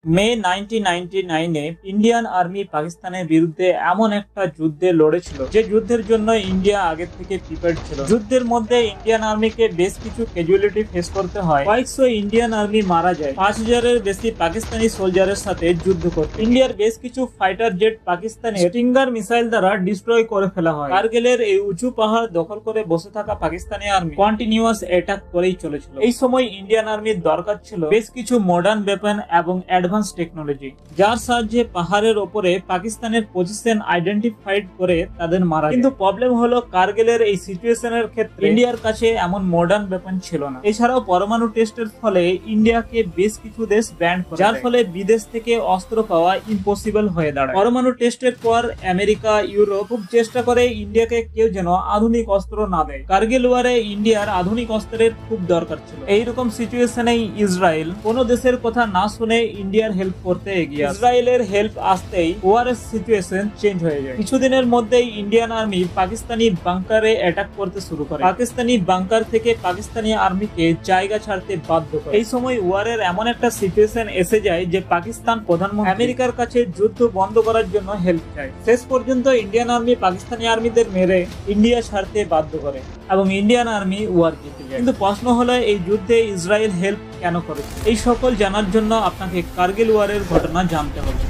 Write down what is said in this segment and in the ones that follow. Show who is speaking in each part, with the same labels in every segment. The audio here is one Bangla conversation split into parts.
Speaker 1: মে 1999-এ ইন্ডিয়ান আর্মি পাকিস্তানের বিরুদ্ধে এমন একটা যুদ্ধে লড়েছিল যে যুদ্ধের জন্য ইন্ডিয়া আগে থেকে প্রিপেয়ার্ড ছিল। যুদ্ধের মধ্যে ইন্ডিয়ান আর্মিকে বেশ কিছু ক্যাজুয়ালিটি ফেস করতে হয়। কয়েকশো ইন্ডিয়ান আর্মি মারা যায়, 5000-এর বেশি পাকিস্তানি সোলজারের সাথে যুদ্ধ করতে। ইন্ডিয়ার বেশ কিছু ফাইটার জেট পাকিস্তানের স্টিঙ্গার মিসাইল দ্বারা ডিস্ট্রয় করে ফেলা হয়। কারগিলের এই উঁচু পাহাড় দখল করে বসে থাকা পাকিস্তানি আর্মি কন্টিনিউয়াস অ্যাটাক করেই চলেছিল। এই সময় ইন্ডিয়ান আর্মির দরকার ছিল বেশ কিছু মডার্ন ওয়েপন এবং অ্যাডভান্স টেকনোলজি, যার সাহায্যে পাহাড়ের ওপরে পাকিস্তানের পজিশন আইডেন্টিফাইড করে তাদের মারা। কিন্তু প্রবলেম হলো কারগিলের এই সিচুয়েশনের ক্ষেত্রে ইন্ডিয়ার কাছে এমন মডার্ন ওয়েপন ছিল না। এছাড়াও পরমাণু টেস্টের ফলে ইন্ডিয়াকে বেশ কিছু দেশ ব্যান করে, যার ফলে বিদেশ থেকে অস্ত্র পাওয়া ইম্পসিবল হয়ে দাঁড়ায়। পরমাণু টেস্টের পর আমেরিকা, ইউরোপ খুব চেষ্টা করে ইন্ডিয়াকে কেউ যেন আধুনিক অস্ত্র না দেয়। কারগিল ওয়ারে ইন্ডিয়ার আধুনিক অস্ত্রের খুব দরকার ছিল। এইরকম সিচুয়েশনে ইসরায়েল কোন দেশের কথা না শুনে ইন্ডিয়ার হেল্প করতে এগিয়ে আসে। ইসরায়েলের হেল্প আসতেই ওয়ারের সিচুয়েশন চেঞ্জ হয়ে যায়। কিছুদিনের মধ্যেই ইন্ডিয়ান আর্মি পাকিস্তানি বাংকারে অ্যাটাক করতে শুরু করে। পাকিস্তানি বাংকার থেকে পাকিস্তানি আর্মিকে জায়গা ছাড়তে বাধ্য করে। এই সময় ওয়ারের এমন একটা সিচুয়েশন এসে যায় যে পাকিস্তান প্রধানমন্ত্রী আমেরিকার কাছে যুদ্ধ বন্ধ করার জন্য হেল্প চায়। শেষ পর্যন্ত ইন্ডিয়ান আর্মি পাকিস্তানি আর্মিদের মেরে ইন্ডিয়া ছাড়তে বাধ্য করে এবং ইন্ডিয়ান আর্মি ওয়ার জিতে যায়। কিন্তু প্রশ্ন হলো, এই যুদ্ধে ইসরায়েল হেল্প কেন করেছে? এই সকল জানার জন্য আপনাকে কারগিল ওয়ারের ঘটনা জানতে হবে।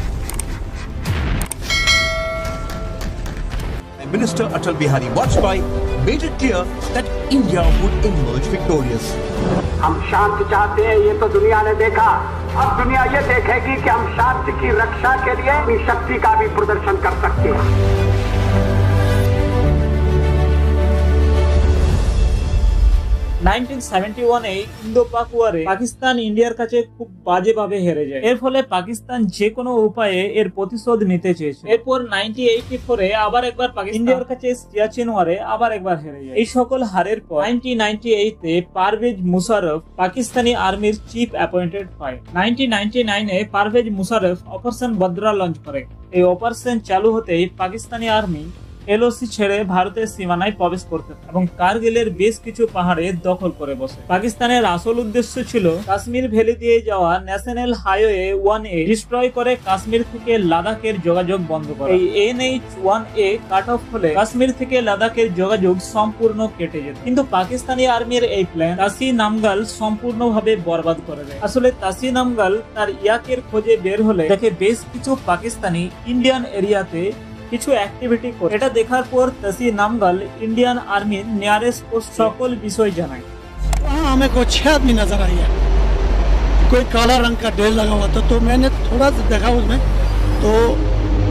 Speaker 2: Minister Atal Bihari Vajpayee made it clear that India would emerge victorious.
Speaker 3: हम शांति चाहते हैं, ये तो दुनिया ने देखा। अब दुनिया ये देखेगी कि हम शांति की रक्षा के लिए अपनी शक्ति का भी प्रदर्शन कर सकते हैं।
Speaker 1: 1971-এ ইন্দো পাক ওয়ারে পাকিস্তান ইন্ডিয়ার কাছে খুব বাজেভাবে হেরে যায়। এর ফলে পাকিস্তান যে কোনো উপায়ে এর প্রতিশোধ নিতে চেয়েছে। এরপর 1984-এ আবার একবার পাকিস্তান ইন্ডিয়ার কাছে সিয়াচিন ওয়ারে আবার একবার হেরে যায়। এই সকল হারের পর 1998-এ পারভেজ মুশারফ পাকিস্তানি আর্মির চিফ অ্যাপয়েন্টেড হয়। 1999-এ পারভেজ মুশারফ অপারেশন বদ্রা লঞ্চ করে। এই অপারেশন চালু হতেই পাকিস্তানি আর্মি এলওসি ছেড়ে ভারতের সীমানায় প্রবেশ করতে এবং কারগিলের বেশ কিছু পাহাড়ে দখল করে বসে। পাকিস্তানের আসল উদ্দেশ্য ছিল কাশ্মীর ভ্যালি দিয়ে যাওয়া ন্যাশনাল হাইওয়ে 1A ডিস্ট্রয় করে কাশ্মীর থেকে লাদাখের যোগাযোগ বন্ধ করা। এই NH-1A কাট অফ হলে কাশ্মীর থেকে লাদাখের যোগাযোগ সম্পূর্ণ কেটে যেত। কিন্তু পাকিস্তানি আর্মির এই প্ল্যান তাসি নামগাল সম্পূর্ণভাবে বরবাদ করে দেয়। আসলে তাসি নামগাল তার ইয়াকের খোঁজে বের হলে দেখে বেশ কিছু পাকিস্তানি ইন্ডিয়ান এরিয়াতে কিছু অ্যাক্টিভিটি করে। এটা দেখার পর তাসি নামগাল ইন্ডিয়ান আর্মির নিয়ারেস্ট পোস্ট সকল বিষয় জানায়।
Speaker 4: वहाँ हमें को 6 आदमी नजर आई है, कोई काला रंग का ढेर लगा हुआ था। तो मैंने थोड़ा सा देखा उसमें, तो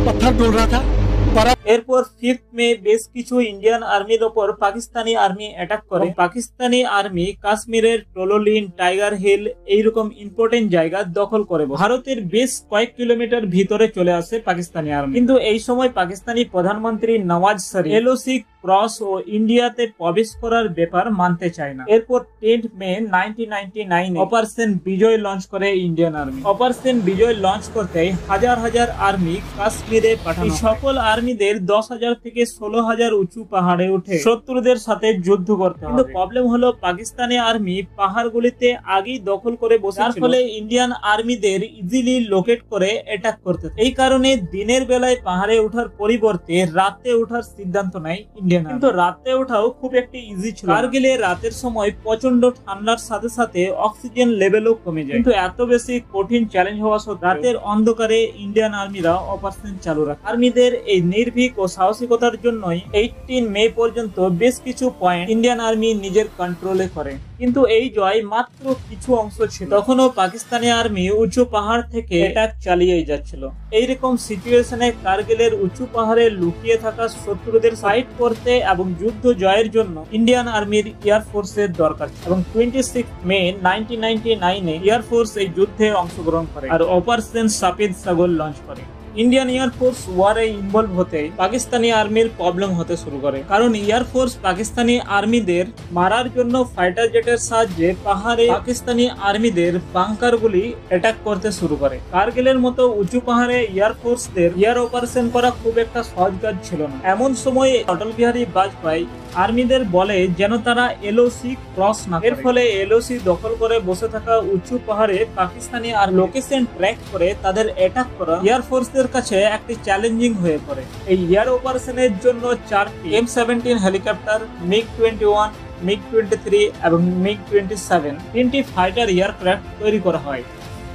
Speaker 4: पत्थर डुल रहा था।
Speaker 1: এরপর 5 মে বেশ কিছু ইন্ডিয়ান আর্মির ওপর পাকিস্তানি আর্মি অ্যাটাক করে। পাকিস্তানি আর্মি কাশ্মীরের টোলোলিন, টাইগার হিল এইরকম ইম্পর্টেন্ট জায়গা দখল করে ভারতের বেশ কয়েক কিলোমিটার ভিতরে চলে আসে পাকিস্তানি আর্মি। কিন্তু এই সময় পাকিস্তানি প্রধানমন্ত্রী নওয়াজ শরীফ এলওসি ক্রস ও ইন্ডিয়াতে প্রবেশ করার ব্যাপার মানতে চায় না। এরপর 10 মে 1999 অপারেশন বিজয় লঞ্চ করে ইন্ডিয়ান আর্মি। অপারেশন বিজয় লঞ্চ করতে হাজার হাজার আর্মি কাশ্মীরে পাঠানো। সকল আর্মিদের 10,000 থেকে 16,000 উঁচু পাহাড়ে উঠে শত্রুদের সাথে যুদ্ধ করতে হবে। কিন্তু প্রবলেম হলো পাকিস্তানি আর্মি পাহাড়গুলিতে আগেই দখল করে বসে, যার ফলে ইন্ডিয়ান আর্মিদের ইজিলি লোকেট করে অ্যাটাক করতে। এই কারণে দিনের বেলায় পাহাড়ে ওঠার পরিবর্তে রাতে ওঠার সিদ্ধান্ত নেয় ইন্ডিয়ান। কিন্তু রাতে ওঠাও খুব একটি ইজি ছিল। কারগিলে রাতের সময় প্রচন্ড ঠান্ডার সাথে সাথে অক্সিজেন লেভেলও কমে যায়। কিন্তু এত বেশি কঠিন চ্যালেঞ্জ হওয়া সত্ত্বেও রাতের অন্ধকারে ইন্ডিয়ান আর্মিরা অপারেশন চালু রাখে। আর্মিদের এই নির্ভীক ও সাহসিকতার জন্যই 18 মে পর্যন্ত বেশ কিছু পয়েন্ট ইন্ডিয়ান আর্মি নিজের কন্ট্রোলে করে। কিন্তু এই জয় মাত্র কিছু অংশ ছিল। তখনও পাকিস্তানি আর্মি উঁচু পাহাড় থেকে অ্যাটাক চালিয়েই যাচ্ছিল। এইরকম সিচুয়েশনে কারগিলের উঁচু পাহাড়ে লুকিয়ে থাকা শত্রুদের ফাইট করতে এবং যুদ্ধ জয়ের জন্য ইন্ডিয়ান আর্মির এয়ারফোর্সের দরকার ছিল। এবং 26 মে 1999-এ এয়ারফোর্স এই যুদ্ধে অংশগ্রহণ করে আর অপারেশন সাফেদ সাগর লঞ্চ করে। ইন্ডিয়ান এয়ারফোর্স ওয়ারে ইনভলভ হতে পাকিস্তানি আর্মির প্রবলেম হতে শুরু করে, কারণ এয়ারফোর্স পাকিস্তানি আর্মিদের মারার জন্য ফাইটার জেটের সাহায্যে পাহাড়ে পাকিস্তানি আর্মিদের বাংকারগুলি অ্যাটাক করতে শুরু করে। কারগিলের মতো উঁচু পাহাড়ে এয়ারফোর্সদের এয়ার অপারেশন করা খুব একটা সহজ কাজ ছিল না। এমন সময় অটল বিহারী বাজপেয়ী আর্মিদের বলে যেন তারা এলওসি ক্রস না করে। এর ফলে এলওসি দখল করে বসে থাকা উঁচু পাহাড়ে পাকিস্তানি আর লোকেশন ট্র্যাক করে তাদের অ্যাটাক করা এয়ারফোর্সের কাছে একটি চ্যালেঞ্জিং হয়ে পড়ে। এই এয়ার অপারেশনের জন্য 4টি M17 হেলিকপ্টার, MiG-21, MiG-23 এবং MiG-27 তিনটি ফাইটার এয়ারক্রাফট তৈরি করা হয়।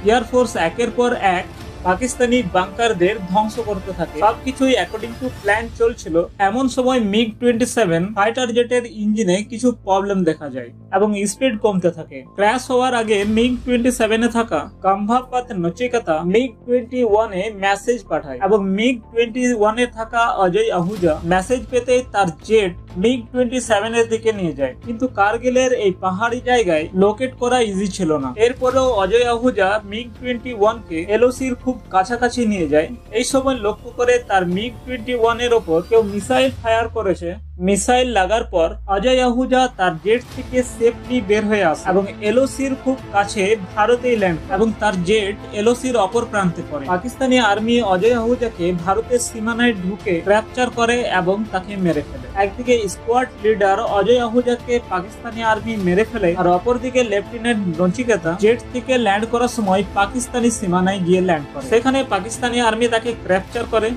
Speaker 1: এয়ারফোর্স একের পর এক পাকিস্তানি বাংকারদের ধ্বংস করতে থাকে। সবকিছুই অ্যাকর্ডিং টু প্ল্যান চলছিল। এমন সময় MiG-27 ফাইটার জেটের ইঞ্জিনে কিছু প্রবলেম দেখা যায় এবং স্পিড কমতে থাকে। ক্র্যাশ হওয়ার আগে MiG-27 এ থাকা কাম্ভাপাত নচিকেতা MiG-21 এ মেসেজ পাঠায় এবং MiG-21 এ থাকা অজয় আহুজা মেসেজ পেতে তার জেট MiG-27 এর দিকে নিয়ে যায়। কিন্তু কারগিলের এই পাহাড়ি জায়গায় লোকেট করা ইজি ছিল না। এরপরেও অজয় আহুজা MiG-21 কে এলওসির খুব কাছাকাছি নিয়ে যায়। এই সময় লক্ষ্য করে তার MiG-21 এর ওপর কেউ মিসাইল ফায়ার করেছে। মিসাইল লাগার পর অজয় আহুজা তার জেট থেকে সেফলি বের হয়ে আসে এবং এলওসির খুব কাছে ভারতেই ল্যান্ড এবং তার জেট এলওসির অপর প্রান্তে পড়ে। পাকিস্তানি আর্মি অজয় আহুজাকে ভারতের সীমানায় ঢুকে ক্যাপচার করে এবং তাকে মেরে ফেলে। একদিকে স্কোয়াড লিডার অজয় আহুজাকে পাকিস্তানি আর্মি মেরে ফেলে আর অপরদিকে লেফটেন্যান্ট নচিকেতা জেট থেকে ল্যান্ড করার সময় পাকিস্তানি সীমানায় গিয়ে ল্যান্ড করে। সেখানে পাকিস্তানি আর্মি তাকে ক্যাপচার করে।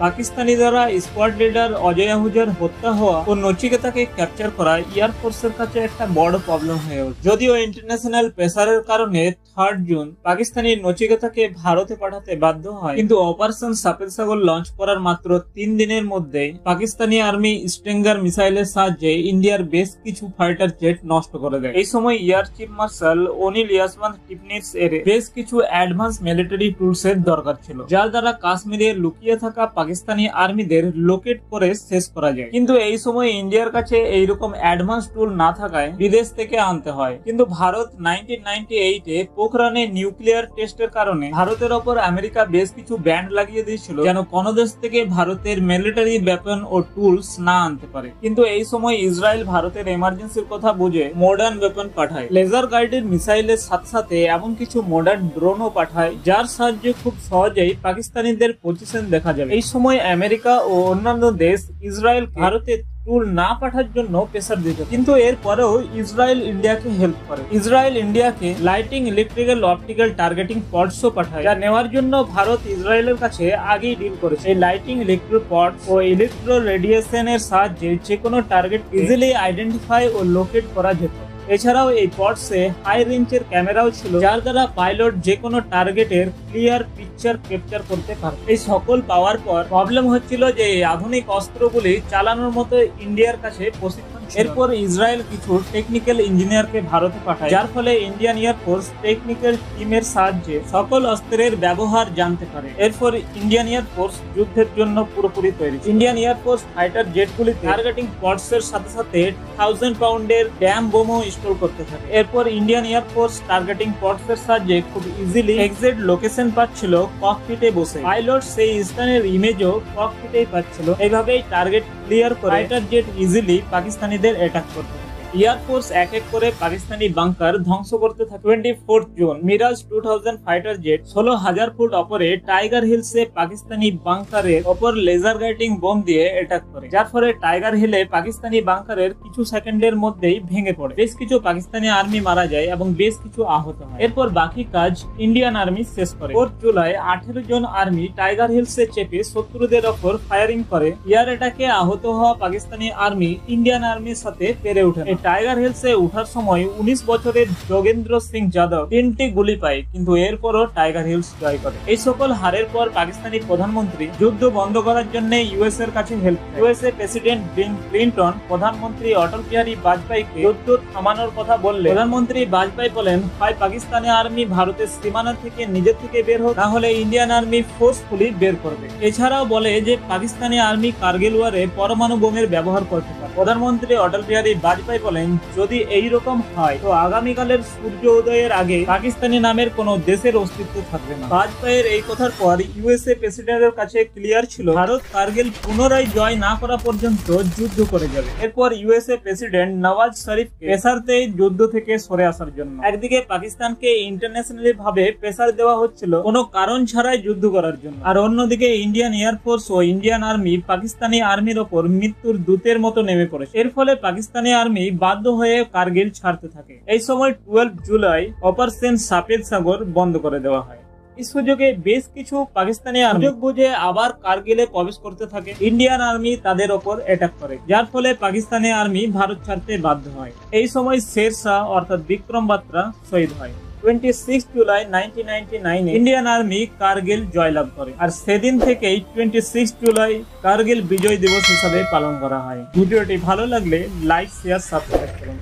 Speaker 1: পাকিস্তানি দ্বারা স্কোয়াড লিডার অজয় আহুজার হত্যা হওয়া ও নচিকেতাকে ক্যাপচার করা এয়ারফোর্সের কাছে একটা বড় প্রবলেম হয়ে ওঠে। যদিও ইন্টারন্যাশনাল প্রেসারের কারণে 3 জুন পাকিস্তানি নচিকেতাকে ভারতে পাঠাতে বাধ্য হয়, কিন্তু অপারেশন সাপের সাগর লঞ্চ করার মাত্র 3 দিনের মধ্যে পাকিস্তানি আর্মি স্ট্রেঙ্গার মিসাইলের সাহায্যে ইন্ডিয়ার বেশ কিছু ফাইটার জেট নষ্ট করে দেয়। এই সময় এয়ার চিফ মার্শাল অনিল ইয়াসওয়ান্ত টিপনিস এর বেশ কিছু অ্যাডভান্স মিলিটারি টুলস এর দরকার ছিল, যার দ্বারা কাশ্মীরে লুকিয়ে থাকা পাকিস্তানি আর্মিদের লোকেট করে শেষ করা যায়। কিন্তু এই সময় ইন্ডিয়ার কাছে এইরকম অ্যাডভান্স টুল না থাকায় বিদেশ থেকে আনতে হয়। কিন্তু ভারত 1998 এ পোখরানে নিউক্লিয়ার টেস্টের কারণে ভারতের ওপর আমেরিকা বেশ কিছু ব্যান্ড লাগিয়ে দিয়েছিল যেন কোন দেশ থেকে ভারতের মিলিটারি ওয়েপন ও টুলস না আনতে পারে। কিন্তু এই সময় ইসরায়েল ভারতের এমার্জেন্সির কথা বুঝে মডার্ন ওয়েপন পাঠায়। লেজার গাইডেড মিসাইলের সাথে সাথে এমন কিছু মডার্ন ড্রোনও পাঠায় যার সাহায্যে খুব সহজেই পাকিস্তানিদের পজিশন দেখা যাবে। এই সময় আমেরিকা ও অন্যান্য দেশ ইসরায়েল ভারতে টুল না পাঠার জন্য প্রেসার দিত, কিন্তু এরপরেও ইসরায়েল ইন্ডিয়াকে হেল্প করে। ইসরায়েল ইন্ডিয়াকে লাইটিং, ইলেকট্রিক্যাল, অপটিক্যাল টার্গেটিং পডসও পাঠায়, যা নেওয়ার জন্য ভারত ইসরায়েলের কাছে আগেই ডিল করেছে। এই লাইটিং, ইলেকট্রিক পডস ও ইলেকট্রো রেডিয়েশন এর সাহায্যে যে কোনো টার্গেট ইজিলি আইডেন্টিফাই ও লোকেট করা যেত। এছাড়াও এই পডসে হাই রেঞ্জের ক্যামেরাও ছিল, যার দ্বারা পাইলট যে কোনো টার্গেটের ক্লিয়ার পিকচার ক্যাপচার করতে পারে। এই সকল পাওয়ার পর প্রবলেম হচ্ছিল যে এই আধুনিক অস্ত্রগুলি চালানোর মতো ইন্ডিয়ার কাছে প্রশিক্ষণ ছিল। এরপর ইসরায়েল কিছু টেকনিক্যাল ইঞ্জিনিয়ারকে ভারতে পাঠায়, যার ফলে ইন্ডিয়ান এয়ারফোর্স টেকনিক্যাল টিমের সাহায্যে সকল অস্ত্রের ব্যবহার জানতে পারে। এরপর ইন্ডিয়ান এয়ারফোর্স যুদ্ধের জন্য পুরোপুরি তৈরি। ইন্ডিয়ান এয়ারফোর্স ফাইটার জেটগুলিতে টার্গেটিং পডসের সাথে সাথে 1000 পাউন্ডের ড্যাম বোমও ইনস্টল করতে থাকে। এরপর ইন্ডিয়ান এয়ারফোর্স টার্গেটিং পডসের সাহায্যে খুব ইজিলি এক্সাক্ট লোকেশন পাচ্ছিল ককপিটে বসে। পাইলট সেই স্থানের ইমেজও ককপিটেই পাচ্ছিল। এইভাবেই টার্গেট ক্লিয়ার করে ফাইটার জেট ইজিলি পাকিস্তানিদের অ্যাটাক করতে থাকে। এয়ারফোর্স এক এক করে পাকিস্তানি বাংকার ধ্বংস করতে থাকে। 24 জুন মিরাজ 2000 ফাইটার জেট 16,000 ফুট উপরে টাইগার হিলসে পাকিস্তানি বাংকারের ওপর লেজার গাইডিং বোম দিয়ে অ্যাটাক করে, যার ফলে টাইগার হিলে পাকিস্তানি বাংকারের কিছু সেকেন্ডের মধ্যেই ভেঙে পড়ে। বেশ কিছু পাকিস্তানি আর্মি মারা যায় এবং বেশ কিছু আহত হয়। এরপর বাকি কাজ ইন্ডিয়ান আর্মি শেষ করে। 4 জুলাই 18 জন আর্মি টাইগার হিলসে চেপে শত্রুদের ওপর ফায়ারিং করে। এয়ার অ্যাটাকে আহত হওয়া পাকিস্তানি আর্মি ইন্ডিয়ান আর্মির সাথে পেরে ওঠে। টাইগার হিলসে উঠার সময় 19 বছরের যোগেন্দ্র সিং যাদব 3টি গুলি পায়, কিন্তু এরপরও টাইগার হিলস জয় করে। এই সকল হারের পর পাকিস্তানি প্রধানমন্ত্রী যুদ্ধ বন্ধ করার জন্য ইউএস এর কাছে হেল্প চায়। ইউএসএ প্রেসিডেন্ট বিল ক্লিনটন প্রধানমন্ত্রী অটল বিহারী বাজপেয়ীকে যুদ্ধ থামানোর কথা বললে প্রধানমন্ত্রী বাজপেয়ী বলেন, হয় পাকিস্তানি আর্মি ভারতের সীমানা থেকে নিজের থেকে বের হোক, না হলে ইন্ডিয়ান আর্মি ফোর্সফুলি বের করবে। এছাড়াও বলে যে পাকিস্তানি আর্মি কার্গিল ওয়ারে পরমাণু বোমের ব্যবহার করতে পারে। প্রধানমন্ত্রী অটল বিহারী বাজপেয়ী বলেন, বলেন, যদি এই রকম হয় তো আগামীকালের সূর্য উদয়ের আগে পাকিস্তানি নামের কোনো দেশের অস্তিত্ব থাকবে না। বাজপেয়ীর এই কথার পর ইউএসএ প্রেসিডেন্টের কাছে ক্লিয়ার ছিল ভারত কার্গিল পুনরায় জয় না করা পর্যন্ত যুদ্ধ করে যাবে। এরপর ইউএসএ প্রেসিডেন্ট নওয়াজ শরীফকে প্রেসারতে যুদ্ধ থেকে সরে আসার জন্য। একদিকে পাকিস্তানকে ইন্টারন্যাশনালি ভাবে প্রেসার দেওয়া হচ্ছিল কোনো কারণ ছাড়াই যুদ্ধ করার জন্য, আর অন্যদিকে ইন্ডিয়ান এয়ারফোর্স ও ইন্ডিয়ান আর্মি পাকিস্তানি আর্মির ওপর মৃত্যুর দূতের মতো নেমে পড়েছে। এর ফলে পাকিস্তানি আর্মি বাধ্য হয়ে কার্গিল ছাড়তে থাকে। এই সময় 12 জুলাই অপারেশন সাফেদ সাগর বন্ধ করে দেওয়া হয়। এই সুযোগে বেশ কিছু পাকিস্তানি আর্মি বুঝে আবার কার্গিলে প্রবেশ করতে থাকে। ইন্ডিয়ান আর্মি তাদের ওপর অ্যাটাক করে, যার ফলে পাকিস্তানি আর্মি ভারত ছাড়তে বাধ্য হয়। এই সময় শের শাহ অর্থাৎ বিক্রম বাত্রা শহীদ হয়। 26 জুলাই 1999 ইন্ডিয়ান আর্মি কার্গিল জয়লাভ করে, আর সেদিন থেকেই 26 জুলাই কার্গিল বিজয় দিবস হিসাবে পালন করা হয়। ভিডিওটি ভালো লাগলে লাইক, শেয়ার, সাবস্ক্রাইব করুন।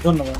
Speaker 1: ধন্যবাদ।